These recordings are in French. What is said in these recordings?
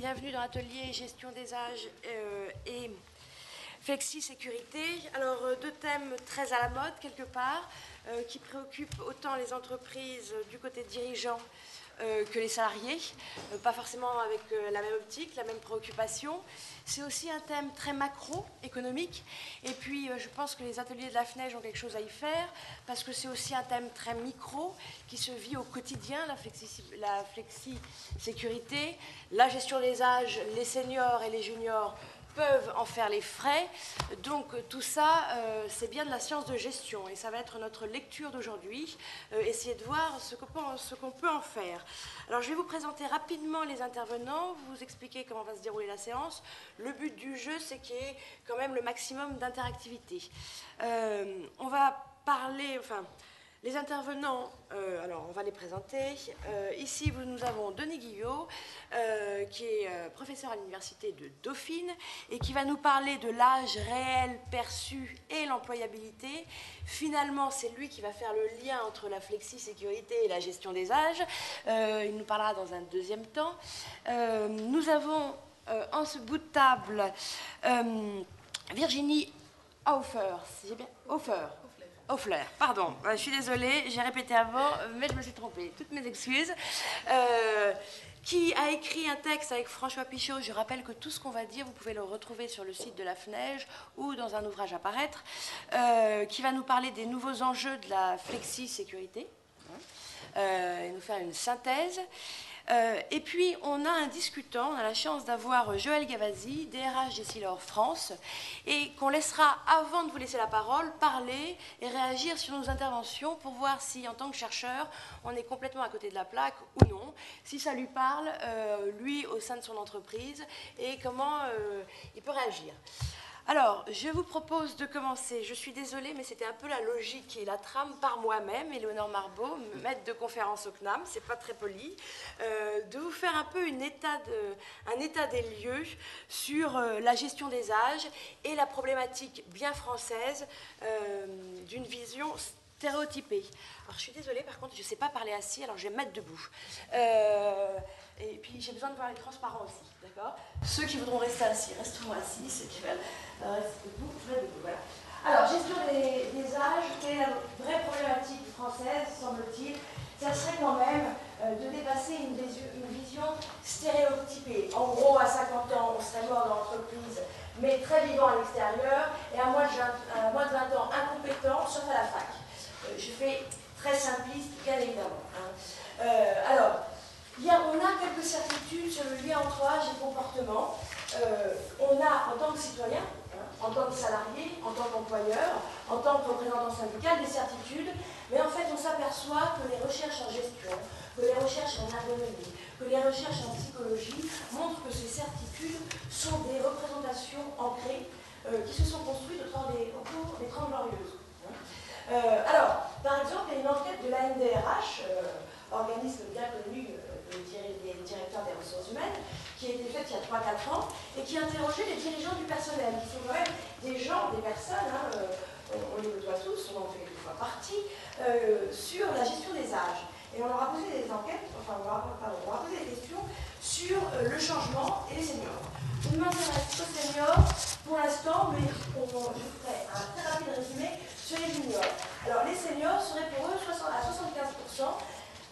bienvenue dans l'atelier gestion des âges et flexi-sécurité. Alors, deux thèmes très à la mode, quelque part, qui préoccupent autant les entreprises du côté dirigeant que les salariés, pas forcément avec la même optique, la même préoccupation. C'est aussi un thème très macroéconomique, et puis je pense que les ateliers de la FNEJ ont quelque chose à y faire, parce que c'est aussi un thème très micro, qui se vit au quotidien, la flexi-sécurité, la gestion des âges, les seniors et les juniors peuvent en faire les frais. Donc tout ça, c'est bien de la science de gestion et ça va être notre lecture d'aujourd'hui, essayer de voir ce qu'on peut en faire. Alors je vais vous présenter rapidement les intervenants, vous expliquer comment va se dérouler la séance. Le but du jeu, c'est qu'il y ait quand même le maximum d'interactivité. On va parler, les intervenants, alors on va les présenter. Ici, nous avons Denis Guillot, qui est professeur à l'université de Dauphine et qui va nous parler de l'âge réel perçu et l'employabilité. Finalement, c'est lui qui va faire le lien entre la flexi-sécurité et la gestion des âges. Il nous parlera dans un deuxième temps. Nous avons en ce bout de table Virginie Hofer, si j'ai bien... Hoffler, pardon, je suis désolée, j'ai répété avant, mais je me suis trompée, toutes mes excuses, qui a écrit un texte avec François Pichot. Je rappelle que tout ce qu'on va dire, vous pouvez le retrouver sur le site de la FNEJ ou dans un ouvrage à paraître, qui va nous parler des nouveaux enjeux de la flexi-sécurité, et nous faire une synthèse. Et puis, on a un discutant, on a la chance d'avoir Joël Gavazzi, DRH d'Essilor France, et qu'on laissera, avant de vous laisser la parole, parler et réagir sur nos interventions pour voir si, en tant que chercheur, on est complètement à côté de la plaque ou non, si ça lui parle, lui, au sein de son entreprise, et comment il peut réagir. Alors, je vous propose de commencer, je suis désolée, mais c'était un peu la logique et la trame par moi-même, Éléonore Marbeau, maître de conférence au CNAM, c'est pas très poli, de vous faire un peu un état des lieux sur la gestion des âges et la problématique bien française d'une vision stéréotypée. Alors, je suis désolée, par contre, je ne sais pas parler assis, alors je vais me mettre debout. Et puis, j'ai besoin de voir les transparents aussi, d'accord? Ceux qui voudront rester assis, resteront assis. Ceux qui veulent rester debout, debout, voilà. Alors, gestion des âges, quelle est la vraie problématique française, semble-t-il? Ça serait quand même de dépasser une vision stéréotypée. En gros, à 50 ans, on serait mort dans l'entreprise, mais très vivant à l'extérieur, et à moins de 20 ans, incompétent, sauf à la fac. Je fais très simpliste, bien évidemment. Alors, on a quelques certitudes sur le lien entre âge et comportement. On a, en tant que citoyen, en tant que salarié, en tant qu'employeur, en tant que représentant syndical, des certitudes, mais en fait, on s'aperçoit que les recherches en gestion, que les recherches en ergonomie, que les recherches en psychologie montrent que ces certitudes sont des représentations ancrées qui se sont construites au cours des 30 Glorieuses. Alors, par exemple, il y a une enquête de la NDRH, organisme bien connu des directeurs des ressources humaines, qui a été faite il y a 3-4 ans, et qui interrogeait les dirigeants du personnel, qui sont quand même des gens, des personnes, on les côtoie tous, on en fait quelquefois partie, sur la gestion des âges. Et on leur a posé des enquêtes, on leur a posé des questions sur le changement et les seniors. Je m'intéresse aux seniors pour l'instant, mais je ferai un très rapide résumé sur les juniors. Alors, les seniors seraient pour eux à 75%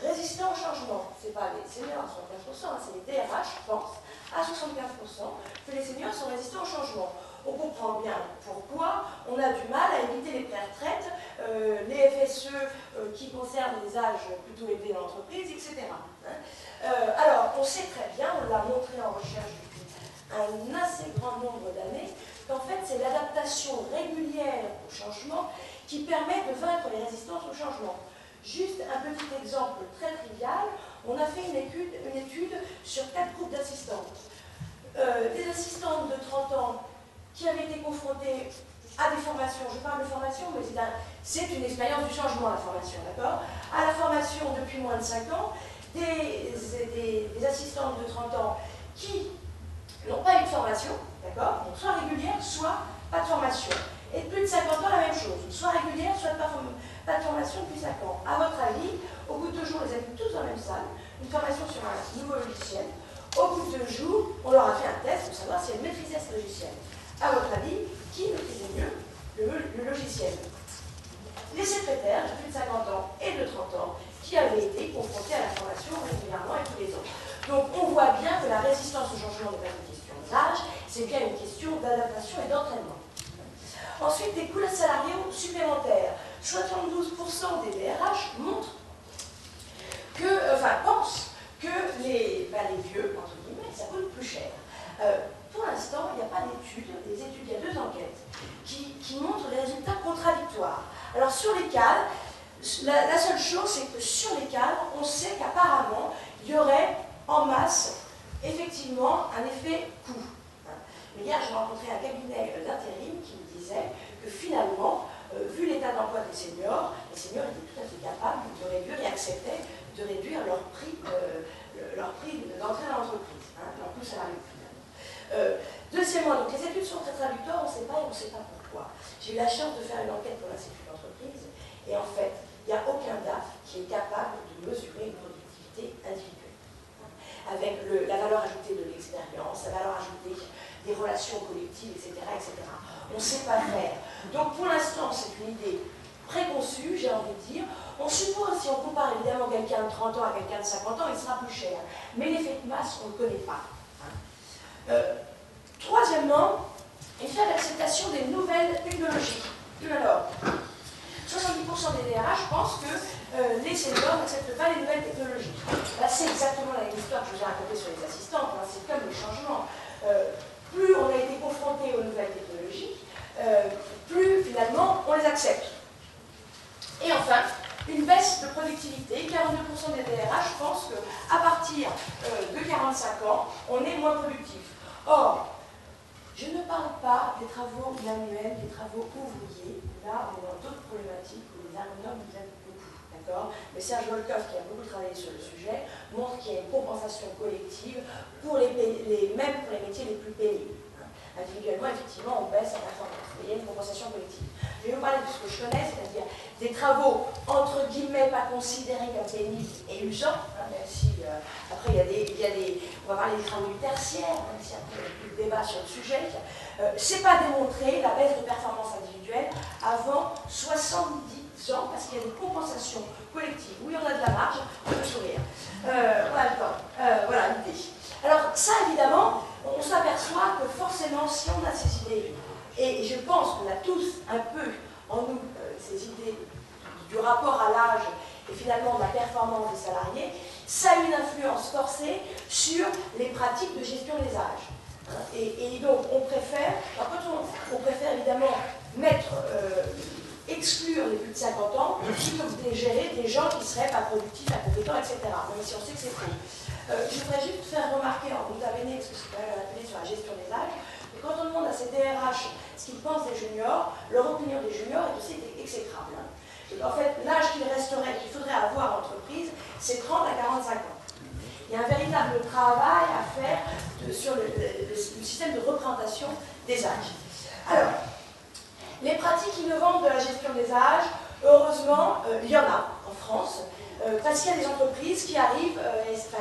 résistants au changement. Ce n'est pas les seniors à 75%, c'est les DRH, je pense, à 75% que les seniors sont résistants au changement. On comprend bien pourquoi on a du mal à éviter les pré-retraites, les FSE qui concernent les âges plutôt élevés dans l'entreprise, etc. Alors, on sait très bien, on l'a montré en recherche depuis un assez grand nombre d'années, qu'en fait, c'est l'adaptation régulière au changement qui permet de vaincre les résistances au changement. Juste un petit exemple très trivial, on a fait une étude sur 4 groupes d'assistantes. Des assistantes de 30 ans qui avaient été confrontées à des formations, je parle de formation, mais c'est une expérience du changement, la formation, d'accord? À la formation depuis moins de 5 ans, des assistantes de 30 ans qui n'ont pas eu de formation, d'accord? Donc soit régulière, soit pas de formation. Et plus de 50 ans, la même chose, soit régulière, soit pas de formation depuis 5 ans. À votre avis, au bout de 2 jours, les avez tous dans la même salle, une formation sur un nouveau logiciel. Au bout de 2 jours, on leur a fait un test pour savoir si elles maîtrisaient ce logiciel. À votre avis, qui maîtrisait mieux le logiciel? Les secrétaires de plus de 50 ans et de 30 ans qui avaient été confrontés à la formation régulièrement et tous les ans. Donc on voit bien que la résistance au changement n'est pas une question d'âge, c'est bien une question d'adaptation et d'entraînement. Ensuite, des coûts salariaux supplémentaires. 72% des DRH montrent pensent que les vieux, entre guillemets, ça coûte plus cher. Pour l'instant, il n'y a pas d'études, il y a 2 enquêtes qui montrent des résultats contradictoires. Alors sur les cadres, la seule chose, c'est que sur les cadres, on sait qu'apparemment, il y aurait en masse, effectivement, un effet coût. Mais hier, j'ai rencontré un cabinet d'intérim qui me disait que finalement, vu l'état d'emploi des seniors étaient tout à fait capables de réduire et acceptaient de réduire leur prix d'entrée dans l'entreprise, leur coût salarial finalement. Deuxièmement, donc les études sont très traductoires, on ne sait pas et on ne sait pas pourquoi. J'ai eu la chance de faire une enquête pour l'Institut d'entreprise et en fait, il n'y a aucun DAF qui est capable de mesurer une productivité individuelle. Avec la valeur ajoutée de l'expérience, la valeur ajoutée des relations collectives, etc. etc. On ne sait pas faire. Donc pour l'instant, c'est une idée préconçue, j'ai envie de dire. On suppose, si on compare évidemment quelqu'un de 30 ans à quelqu'un de 50 ans, il sera plus cher. Mais l'effet de masse, on ne le connaît pas. Troisièmement, une faible acceptation des nouvelles technologies. Alors, 70% des DRH pensent que les seniors n'acceptent pas les nouvelles technologies. Là, c'est exactement la même histoire que je vous ai racontée sur les assistantes. C'est comme le changement. Plus on a été confronté aux nouvelles technologies, plus finalement on les accepte. Et enfin, une baisse de productivité. 42% des DRH pensent qu'à partir de 45 ans, on est moins productif. Or, je ne parle pas des travaux manuels, des travaux ouvriers. Là, on est dans d'autres problématiques où les ergonomes nous aident beaucoup. D'accord ? Mais Serge Volkov, qui a beaucoup travaillé sur le sujet, montre qu'il y a une compensation collective même pour les métiers les plus pénibles. Individuellement, effectivement, on baisse la performance. Mais il y a une compensation collective. Je vais vous parler de ce que je connais, c'est-à-dire des travaux, entre guillemets, pas considérés comme pénibles et usants, même si, après, on va parler des travaux du tertiaire, même si après, il y a plus de débat sur le sujet. C'est pas démontré, la baisse de performance individuelle, avant 70 ans, parce qu'il y a des compensations collectives. Oui, on a de la marge, on peut sourire. On a le temps. Voilà l'idée. Alors, ça, évidemment, on s'aperçoit que forcément, si on a ces idées, et je pense qu'on a tous un peu en nous ces idées du rapport à l'âge et finalement de la performance des salariés, ça a une influence forcée sur les pratiques de gestion des âges. Et donc, on préfère évidemment exclure les plus de 50 ans plutôt que de gérer des gens qui ne seraient pas productifs, incompétents, etc. Même si on sait que c'est faux. Je voudrais juste faire remarquer en bout d'année, parce que c'est quand même un atelier sur la gestion des âges, que quand on demande à ces DRH ce qu'ils pensent des juniors, leur opinion des juniors est aussi exécrable. Donc, en fait, l'âge qu'il resterait, qu'il faudrait avoir en entreprise, c'est 30 à 45 ans. Il y a un véritable travail à faire sur le système de représentation des âges. Alors, les pratiques innovantes de la gestion des âges, heureusement, il y en a en France, parce qu'il y a des entreprises qui arrivent,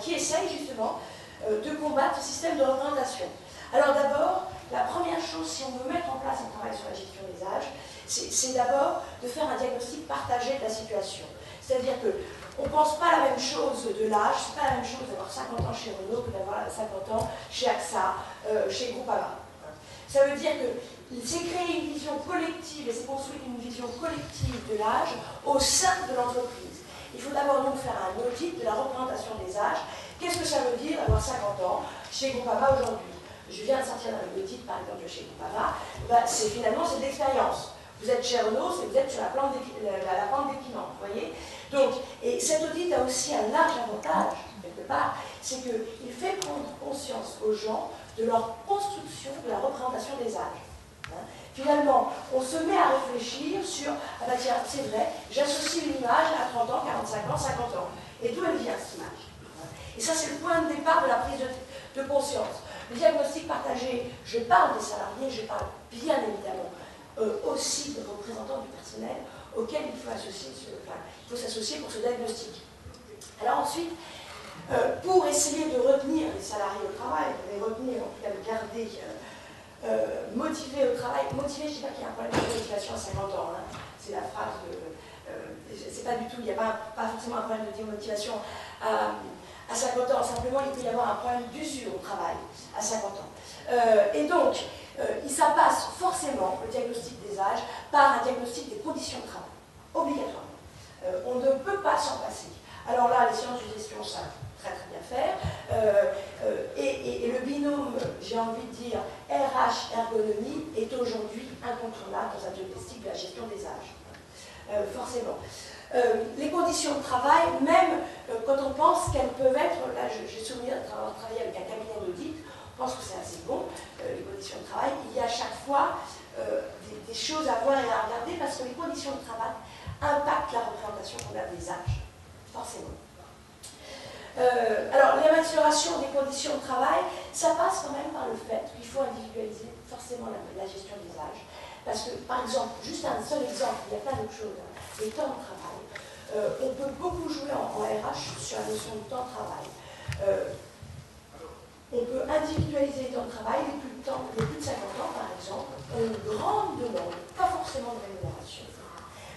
qui essayent justement de combattre ce système de représentation. Alors d'abord, la première chose, si on veut mettre en place un travail sur la gestion des âges, c'est d'abord de faire un diagnostic partagé de la situation. C'est-à-dire qu'on ne pense pas la même chose de l'âge, c'est pas la même chose d'avoir 50 ans chez Renault que d'avoir 50 ans chez AXA, chez Groupama. Ça veut dire que c'est créer une vision collective et c'est construire une vision collective de l'âge au sein de l'entreprise. Il faut d'abord donc faire un audit de la représentation des âges. Qu'est-ce que ça veut dire d'avoir 50 ans chez Groupama aujourd'hui? Je viens de sortir d'un audit, par exemple, de chez Groupama. Finalement, c'est de l'expérience. Vous êtes chez Renault, vous êtes sur la pente d'équipement, vous voyez? Donc, et cet audit a aussi un large avantage, quelque part, c'est qu'il fait prendre conscience aux gens de leur construction de la représentation des âges. Finalement, on se met à réfléchir sur, ah bah tiens, c'est vrai, j'associe une image à 30 ans, 45 ans, 50 ans. Et d'où elle vient, cette image? Et ça, c'est le point de départ de la prise de conscience. Le diagnostic partagé, je parle des salariés, je parle bien évidemment aussi des représentants du personnel auxquels il faut s'associer pour ce diagnostic. Alors ensuite, pour essayer de retenir les salariés au travail, de les retenir, en tout cas de garder motivés au travail. Motivés, je ne dis pas qu'il y a un problème de motivation à 50 ans, hein. C'est la phrase de... c'est pas du tout, il n'y a pas forcément un problème de démotivation à 50 ans, simplement il peut y avoir un problème d'usure au travail à 50 ans. Et donc, ça passe forcément, le diagnostic des âges, par un diagnostic des conditions de travail, obligatoirement. On ne peut pas s'en passer. Alors là, les sciences de gestion savent très très bien faire, et le binôme, j'ai envie de dire, RH-ergonomie est aujourd'hui incontournable dans un diagnostic de la gestion des âges. Forcément. Les conditions de travail, même quand on pense qu'elles peuvent être, là j'ai souvenir d'avoir travaillé avec un cabinet d'audit, je pense que c'est assez bon, les conditions de travail, il y a à chaque fois des choses à voir et à regarder parce que les conditions de travail impactent la représentation qu'on a des âges, forcément. Alors, l'amélioration des conditions de travail, ça passe quand même par le fait qu'il faut individualiser forcément la gestion des âges. Parce que, par exemple, juste un seul exemple, il y a plein d'autres choses, hein, les temps de travail. On peut beaucoup jouer en RH sur la notion de temps de travail. On peut individualiser les temps de travail, les plus de 50 ans, par exemple, ont une grande demande, pas forcément de rémunération,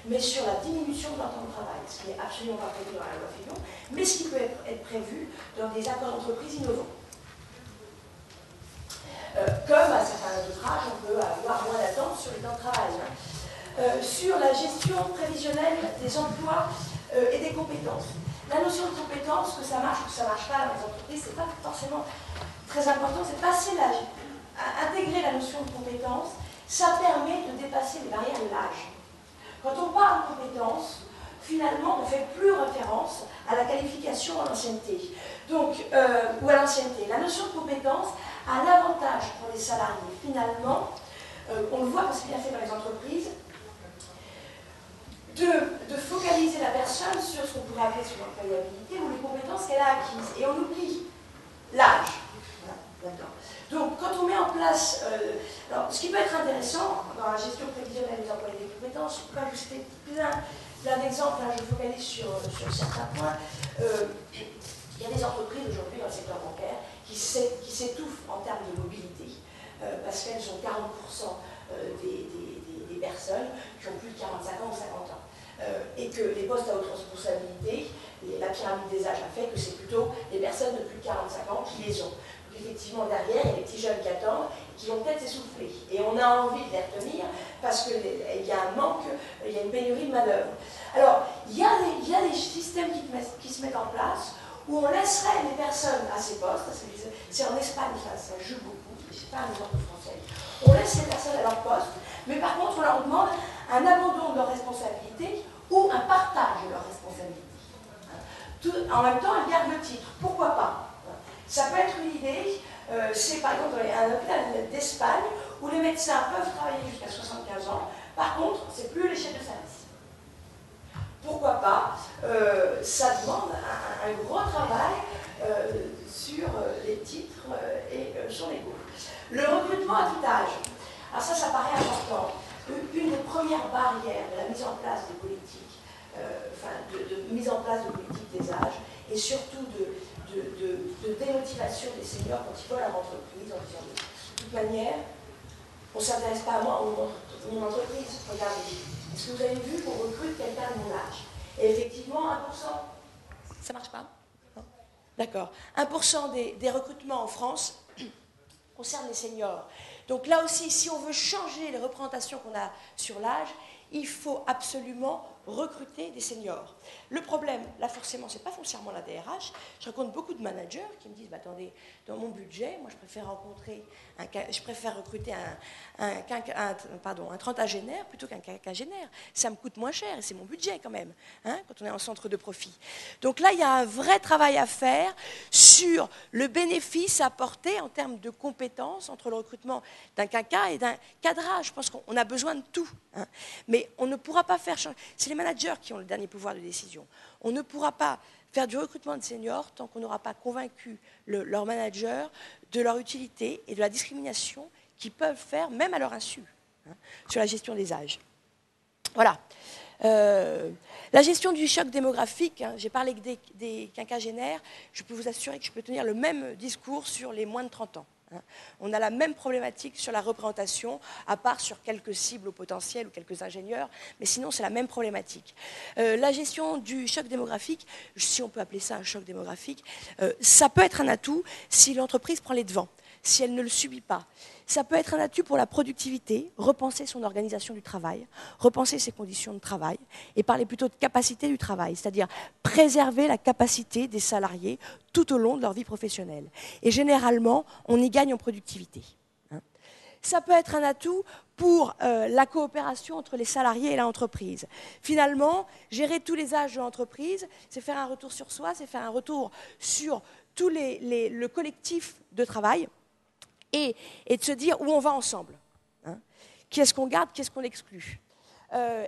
mais sur la diminution de leur temps de travail, ce qui n'est absolument pas prévu dans la loi Fillon, mais ce qui peut être prévu dans des accords d'entreprise innovants. Comme à certains autres âges, on peut avoir moins d'attente sur les temps de travail. Sur la gestion prévisionnelle des emplois et des compétences. La notion de compétence, que ça marche ou que ça ne marche pas dans les entreprises, ce n'est pas forcément très important, c'est passer l'âge. Intégrer la notion de compétence, ça permet de dépasser les barrières de l'âge. Quand on parle de compétences, finalement, on ne fait plus référence à la qualification à l'ancienneté. Donc, ou à l'ancienneté. La notion de compétence a l'avantage pour les salariés, finalement, on le voit parce que c'est bien fait dans les entreprises, de focaliser la personne sur ce qu'on pourrait appeler son employabilité ou les compétences qu'elle a acquises. Et on oublie l'âge. Voilà, donc, quand on met en place... alors, ce qui peut être intéressant dans la gestion prévisionnelle des emplois et des compétences, je peux vous citer plein d'exemples, là je focalise sur certains points. Il y a des entreprises aujourd'hui dans le secteur bancaire qui s'étouffent en termes de mobilité, parce qu'elles ont 40% des personnes qui ont plus de 45 ans ou 50 ans. Et que les postes à haute responsabilité, la pyramide des âges a fait que c'est plutôt les personnes de plus de 45 ans qui les ont. Donc effectivement, derrière, il y a les petits jeunes qui attendent, qui vont peut-être s'essouffler. Et on a envie de les retenir parce qu'il y a un manque, il y a une pénurie de manœuvre. Alors, il y a des systèmes qui se mettent en place où on laisserait les personnes à ces postes, c'est en Espagne, ça joue beaucoup, je ne sais pas un exemple français, on laisse les personnes à leur poste, mais par contre on leur demande un abandon de leurs responsabilités ou un partage de leurs responsabilités. En même temps, elles gardent le titre, pourquoi pas? Ça peut être une idée, c'est par exemple un hôpital d'Espagne où les médecins peuvent travailler jusqu'à 75 ans, par contre, c'est plus les chefs de service. Pourquoi pas? Ça demande un gros travail sur les titres et sur les goûts. Le recrutement à tout âge. Alors ça paraît important. Une des premières barrières de la mise en place des politiques, de mise en place de politiques des âges, et surtout de démotivation des seniors quand ils veulent leur entreprise en disant de toute manière, on ne s'intéresse pas à moi ou à mon entreprise. Regardez, est-ce que vous avez vu qu'on recrute quelqu'un de mon âge? Et effectivement, 1%, ça ne marche pas? D'accord. 1% des recrutements en France concernent les seniors. Donc là aussi, si on veut changer les représentations qu'on a sur l'âge, il faut absolument recruter des seniors. Le problème, là forcément, c'est pas foncièrement la DRH. Je rencontre beaucoup de managers qui me disent bah, attendez, dans mon budget, moi je préfère recruter un trentagénaire plutôt qu'un quinquagénaire. Ça me coûte moins cher et c'est mon budget quand même, hein, quand on est en centre de profit. Donc là, il y a un vrai travail à faire sur le bénéfice apporté en termes de compétences entre le recrutement d'un quinquas et d'un cadrage. Je pense qu'on a besoin de tout. Hein. Mais on ne pourra pas faire changer. C'est les managers qui ont le dernier pouvoir de décision. On ne pourra pas faire du recrutement de seniors tant qu'on n'aura pas convaincu leurs managers de leur utilité et de la discrimination qu'ils peuvent faire, même à leur insu, hein, sur la gestion des âges. Voilà. La gestion du choc démographique, hein, j'ai parlé des quinquagénaires, je peux vous assurer que je peux tenir le même discours sur les moins de 30 ans. Hein. On a la même problématique sur la représentation, à part sur quelques cibles au potentiel ou quelques ingénieurs, mais sinon c'est la même problématique. La gestion du choc démographique, si on peut appeler ça un choc démographique, ça peut être un atout si l'entreprise prend les devants, si elle ne le subit pas. Ça peut être un atout pour la productivité, repenser son organisation du travail, repenser ses conditions de travail, et parler plutôt de capacité du travail, c'est-à-dire préserver la capacité des salariés tout au long de leur vie professionnelle. Et généralement, on y gagne en productivité. Ça peut être un atout pour la coopération entre les salariés et l'entreprise. Finalement, gérer tous les âges de l'entreprise, c'est faire un retour sur soi, c'est faire un retour sur tout le collectif de travail, et de se dire où on va ensemble. Hein. Qu'est-ce qu'on garde, qu'est-ce qu'on exclut.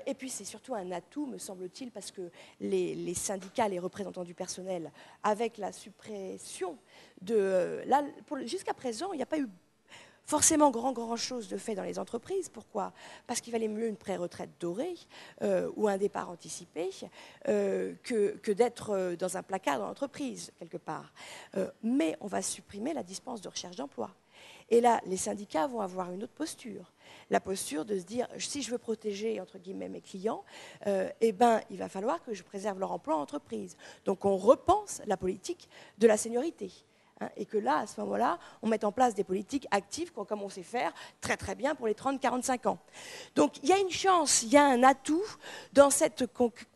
Et puis c'est surtout un atout, me semble-t-il, parce que les syndicats, les représentants du personnel, avec la suppression de... Jusqu'à présent, il n'y a pas eu forcément grand-chose de fait dans les entreprises. Pourquoi? Parce qu'il valait mieux une pré-retraite dorée ou un départ anticipé que d'être dans un placard dans l'entreprise, quelque part. Mais on va supprimer la dispense de recherche d'emploi. Et là, les syndicats vont avoir une autre posture. La posture de se dire, si je veux protéger, entre guillemets, mes clients, eh ben, il va falloir que je préserve leur emploi en entreprise. Donc on repense la politique de la seniorité. Hein, et que là, à ce moment-là, on met en place des politiques actives, comme on sait faire très très bien pour les 30-45 ans. Donc il y a une chance, il y a un atout dans cette,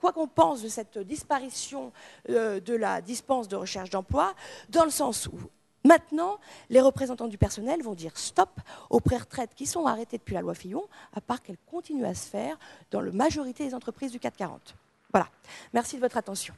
quoi qu'on pense de cette disparition de la dispense de recherche d'emploi, dans le sens où maintenant, les représentants du personnel vont dire stop aux pré-retraites qui sont arrêtées depuis la loi Fillon, à part qu'elles continuent à se faire dans la majorité des entreprises du CAC 40. Voilà. Merci de votre attention.